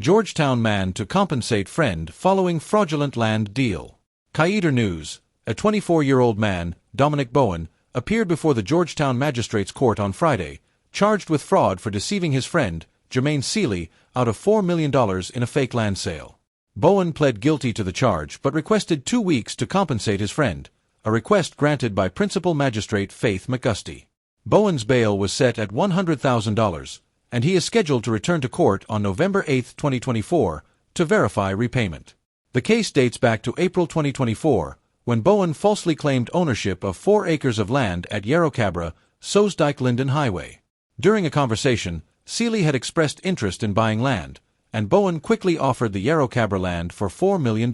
Georgetown man to compensate friend following fraudulent land deal. Kyider News. A 24-year-old man, Dominic Bowen, appeared before the Georgetown Magistrates Court on Friday, charged with fraud for deceiving his friend, Jermaine Seeley, out of $4 million in a fake land sale. Bowen pled guilty to the charge but requested 2 weeks to compensate his friend, a request granted by Principal Magistrate Faith McGusty. Bowen's bail was set at $100,000, and he is scheduled to return to court on November 8, 2024, to verify repayment. The case dates back to April 2024, when Bowen falsely claimed ownership of 4 acres of land at Yarrowcabra, Soesdijk-Linden Highway. During a conversation, Seeley had expressed interest in buying land, and Bowen quickly offered the Yarrowcabra land for $4 million.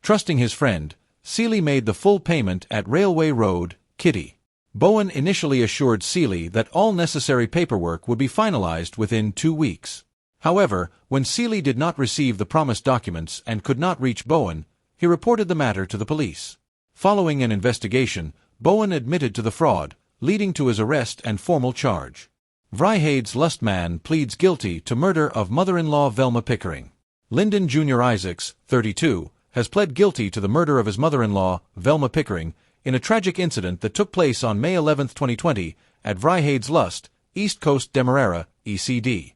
Trusting his friend, Seeley made the full payment at Railway Road, Kitty. Bowen initially assured Seeley that all necessary paperwork would be finalized within 2 weeks. However, when Seeley did not receive the promised documents and could not reach Bowen, he reported the matter to the police. Following an investigation, Bowen admitted to the fraud, leading to his arrest and formal charge. Vryheid's Lust man pleads guilty to murder of mother-in-law Velma Pickering. Lyndon Jr. Isaacs, 32, has pled guilty to the murder of his mother-in-law, Velma Pickering, in a tragic incident that took place on May 11, 2020, at Vryheid's Lust, East Coast Demerara, ECD.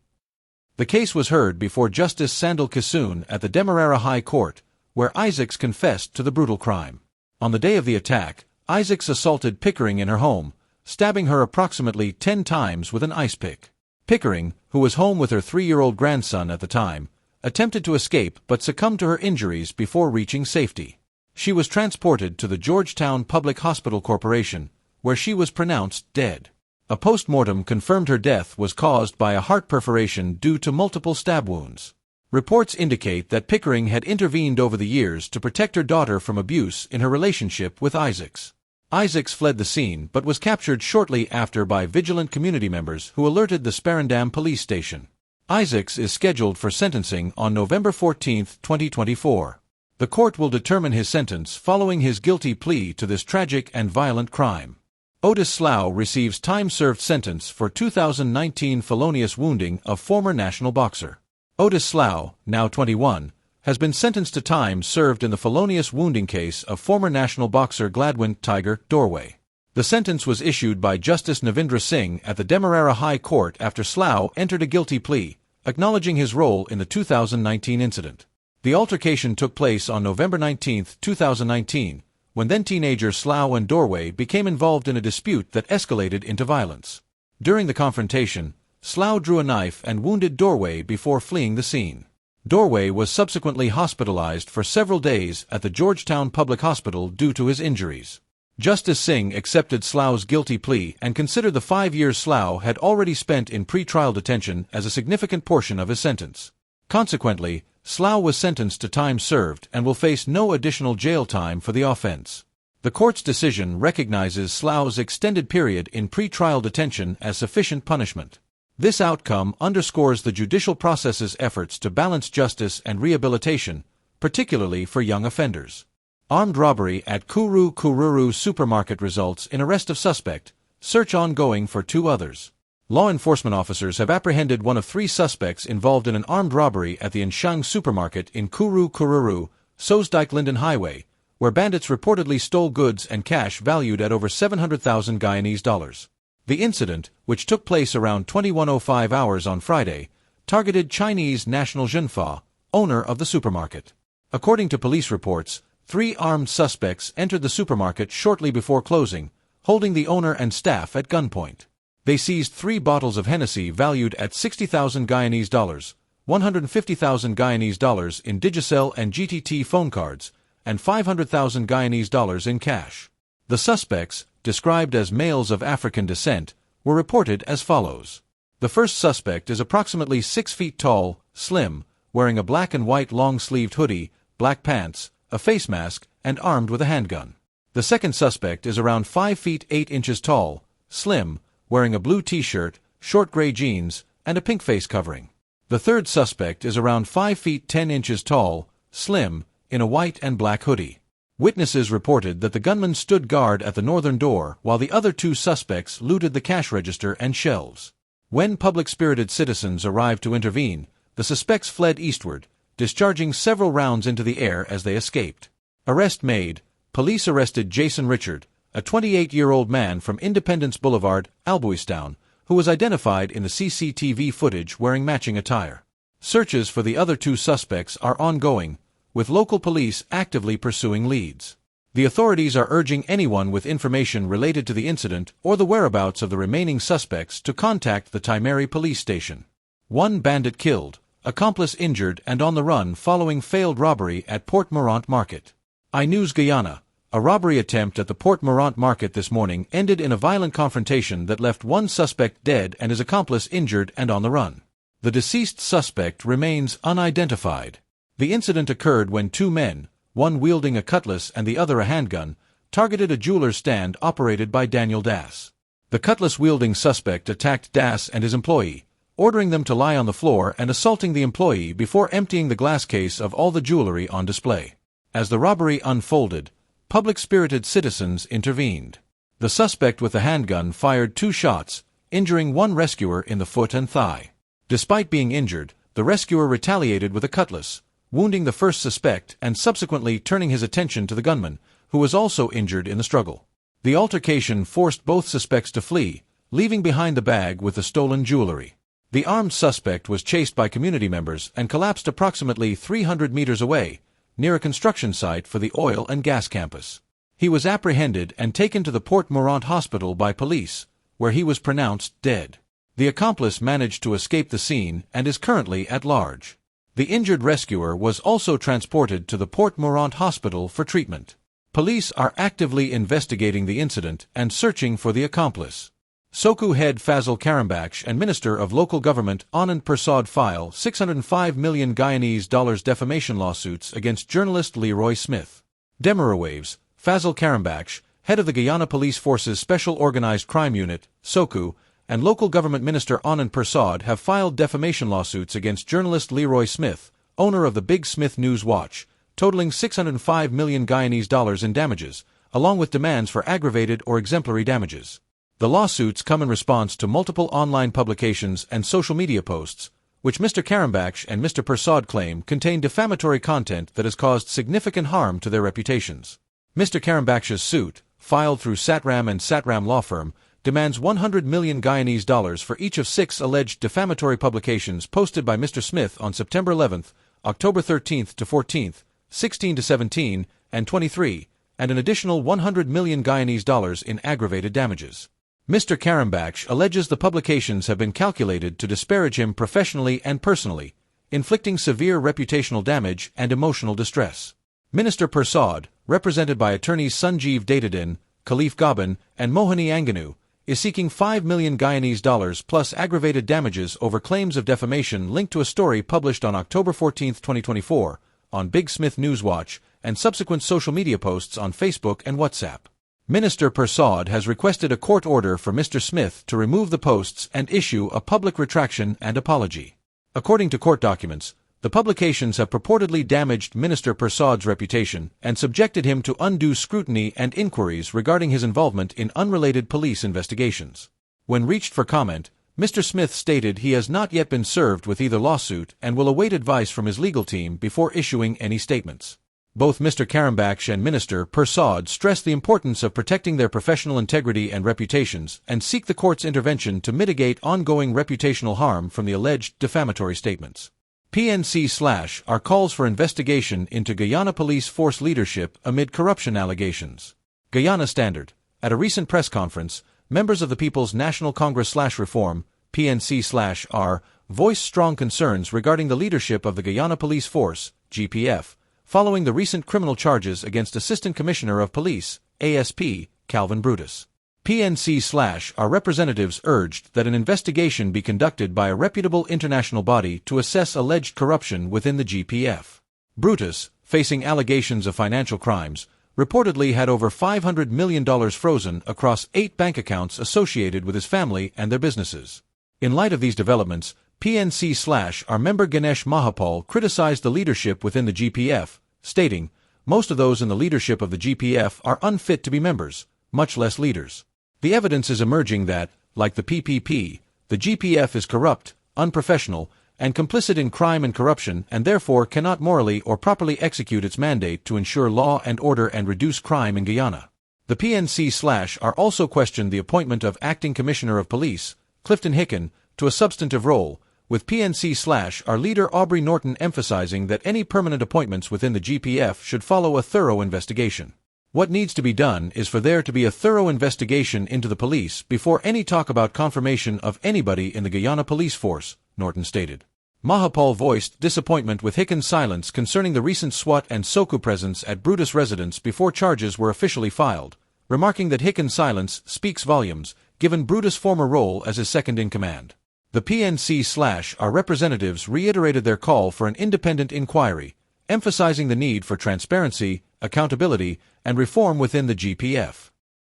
The case was heard before Justice Sandal Kissoon at the Demerara High Court, where Isaacs confessed to the brutal crime. On the day of the attack, Isaacs assaulted Pickering in her home, stabbing her approximately 10 times with an ice pick. Pickering, who was home with her 3-year-old grandson at the time, attempted to escape but succumbed to her injuries before reaching safety. She was transported to the Georgetown Public Hospital Corporation, where she was pronounced dead. A post-mortem confirmed her death was caused by a heart perforation due to multiple stab wounds. Reports indicate that Pickering had intervened over the years to protect her daughter from abuse in her relationship with Isaacs. Isaacs fled the scene but was captured shortly after by vigilant community members who alerted the Sparendam police station. Isaacs is scheduled for sentencing on November 14, 2024. The court will determine his sentence following his guilty plea to this tragic and violent crime. Otis Lau receives time-served sentence for 2019 felonious wounding of former national boxer. Otis Lau, now 21, has been sentenced to time served in the felonious wounding case of former national boxer Gladwin Tiger Dorway. The sentence was issued by Justice Navindra Singh at the Demerara High Court after Slowe entered a guilty plea, acknowledging his role in the 2019 incident. The altercation took place on November 19, 2019, when then-teenagers Slowe and Dorway became involved in a dispute that escalated into violence. During the confrontation, Slowe drew a knife and wounded Dorway before fleeing the scene. Dorway was subsequently hospitalized for several days at the Georgetown Public Hospital due to his injuries. Justice Singh accepted Slowe's guilty plea and considered the 5 years Slowe had already spent in pre-trial detention as a significant portion of his sentence. Consequently, Slowe was sentenced to time served and will face no additional jail time for the offense. The court's decision recognizes Slowe's extended period in pre-trial detention as sufficient punishment. This outcome underscores the judicial process's efforts to balance justice and rehabilitation, particularly for young offenders. Armed robbery at Kururu supermarket results in arrest of suspect, search ongoing for 2 others. Law enforcement officers have apprehended one of 3 suspects involved in an armed robbery at the Nshang supermarket in Kururu, Soesdijk-Linden Highway, where bandits reportedly stole goods and cash valued at over 700,000 Guyanese dollars. The incident, which took place around 21:05 hours on Friday, targeted Chinese national Zhenfa, owner of the supermarket. According to police reports, 3 armed suspects entered the supermarket shortly before closing, holding the owner and staff at gunpoint. They seized 3 bottles of Hennessy valued at 60,000 Guyanese dollars, 150,000 Guyanese dollars in Digicel and GTT phone cards, and 500,000 Guyanese dollars in cash. The suspects, described as males of African descent, were reported as follows. The first suspect is approximately 6 feet tall, slim, wearing a black and white long-sleeved hoodie, black pants, a face mask, and armed with a handgun. The second suspect is around 5 feet 8 inches tall, slim, wearing a blue t-shirt, short gray jeans, and a pink face covering. The third suspect is around 5 feet 10 inches tall, slim, in a white and black hoodie. Witnesses reported that the gunman stood guard at the northern door while the other 2 suspects looted the cash register and shelves. When public-spirited citizens arrived to intervene, the The suspects fled eastward, discharging several rounds into the air as they escaped. Arrest made. Police arrested Jason Richard, a 28-year-old man from Independence Boulevard, Albuistown, who was identified in the CCTV footage wearing matching attire. Searches for the other two suspects are ongoing, with local police actively pursuing leads. The authorities are urging anyone with information related to the incident or the whereabouts of the remaining suspects to contact the Timeri police station. One bandit killed, accomplice injured and on the run following failed robbery at Port Mourant Market. iNews Guyana. A robbery attempt at the Port Mourant Market this morning ended in a violent confrontation that left one suspect dead and his accomplice injured and on the run. The deceased suspect remains unidentified. The incident occurred when two men, one wielding a cutlass and the other a handgun, targeted a jeweler's stand operated by Daniel Das. The cutlass-wielding suspect attacked Das and his employee, ordering them to lie on the floor and assaulting the employee before emptying the glass case of all the jewelry on display. As the robbery unfolded, public-spirited citizens intervened. The suspect with the handgun fired 2 shots, injuring one rescuer in the foot and thigh. Despite being injured, the rescuer retaliated with a cutlass, wounding the first suspect and subsequently turning his attention to the gunman, who was also injured in the struggle. The altercation forced both suspects to flee, leaving behind the bag with the stolen jewelry. The armed suspect was chased by community members and collapsed approximately 300 meters away, near a construction site for the oil and gas campus. He was apprehended and taken to the Port Mourant hospital by police, where he was pronounced dead. The accomplice managed to escape the scene and is currently at large. The injured rescuer was also transported to the Port Mourant hospital for treatment. Police are actively investigating the incident and searching for the accomplice. SOCU head Fazil Karimbaksh and Minister of Local Government Anand Persaud file $605 million Guyanese defamation lawsuits against journalist Leroy Smith. Demarawaves, Fazil Karimbaksh, head of the Guyana Police Force's Special Organized Crime Unit, SOCU, and Local Government Minister Anand Persaud have filed defamation lawsuits against journalist Leroy Smith, owner of the Big Smith News Watch, totaling $605 million Guyanese in damages, along with demands for aggravated or exemplary damages. The lawsuits come in response to multiple online publications and social media posts, which Mr. Karimbaksh and Mr. Persaud claim contain defamatory content that has caused significant harm to their reputations. Mr. Karimbaksh's suit, filed through Satram and Satram Law Firm, demands $100 million Guyanese for each of 6 alleged defamatory publications posted by Mr. Smith on September 11th, October 13th to 14th, 16 to 17, and 23, and an additional $100 million Guyanese in aggravated damages. Mr. Karimbaksh alleges the publications have been calculated to disparage him professionally and personally, inflicting severe reputational damage and emotional distress. Minister Persaud, represented by attorneys Sanjeev Datadin, Khalif Gaban, and Mohani Anganu, is seeking $5 million Guyanese plus aggravated damages over claims of defamation linked to a story published on October 14, 2024, on Big Smith News Watch, and subsequent social media posts on Facebook and WhatsApp. Minister Persaud has requested a court order for Mr. Smith to remove the posts and issue a public retraction and apology. According to court documents, the publications have purportedly damaged Minister Persaud's reputation and subjected him to undue scrutiny and inquiries regarding his involvement in unrelated police investigations. When reached for comment, Mr. Smith stated he has not yet been served with either lawsuit and will await advice from his legal team before issuing any statements. Both Mr. Karimbaksh and Minister Persaud stress the importance of protecting their professional integrity and reputations and seek the court's intervention to mitigate ongoing reputational harm from the alleged defamatory statements. PNC/are calls for investigation into Guyana police force leadership amid corruption allegations. Guyana Standard. At a recent press conference, members of the People's National Congress/Reform, PNC/R, voiced strong concerns regarding the leadership of the Guyana Police Force, GPF, following the recent criminal charges against Assistant Commissioner of Police, ASP, Calvin Brutus. PNC/R representatives urged that an investigation be conducted by a reputable international body to assess alleged corruption within the GPF. Brutus, facing allegations of financial crimes, reportedly had over $500 million frozen across 8 bank accounts associated with his family and their businesses. In light of these developments, PNC/R member Ganesh Mahapal criticized the leadership within the GPF, stating, "Most of those in the leadership of the GPF are unfit to be members, much less leaders. The evidence is emerging that, like the PPP, the GPF is corrupt, unprofessional, and complicit in crime and corruption, and therefore cannot morally or properly execute its mandate to ensure law and order and reduce crime in Guyana. The PNC/are also questioned the appointment of Acting Commissioner of Police, Clifton Hicken, to a substantive role, with PNC/our leader Aubrey Norton emphasizing that any permanent appointments within the GPF should follow a thorough investigation. What needs to be done is for there to be a thorough investigation into the police before any talk about confirmation of anybody in the Guyana police force, Norton stated. Mahapal voiced disappointment with Hicken's silence concerning the recent SWAT and SOCU presence at Brutus' residence before charges were officially filed, remarking that Hicken's silence speaks volumes, given Brutus' former role as his second-in-command. The PNC/our representatives reiterated their call for an independent inquiry, emphasizing the need for transparency, accountability, and reform within the GPF.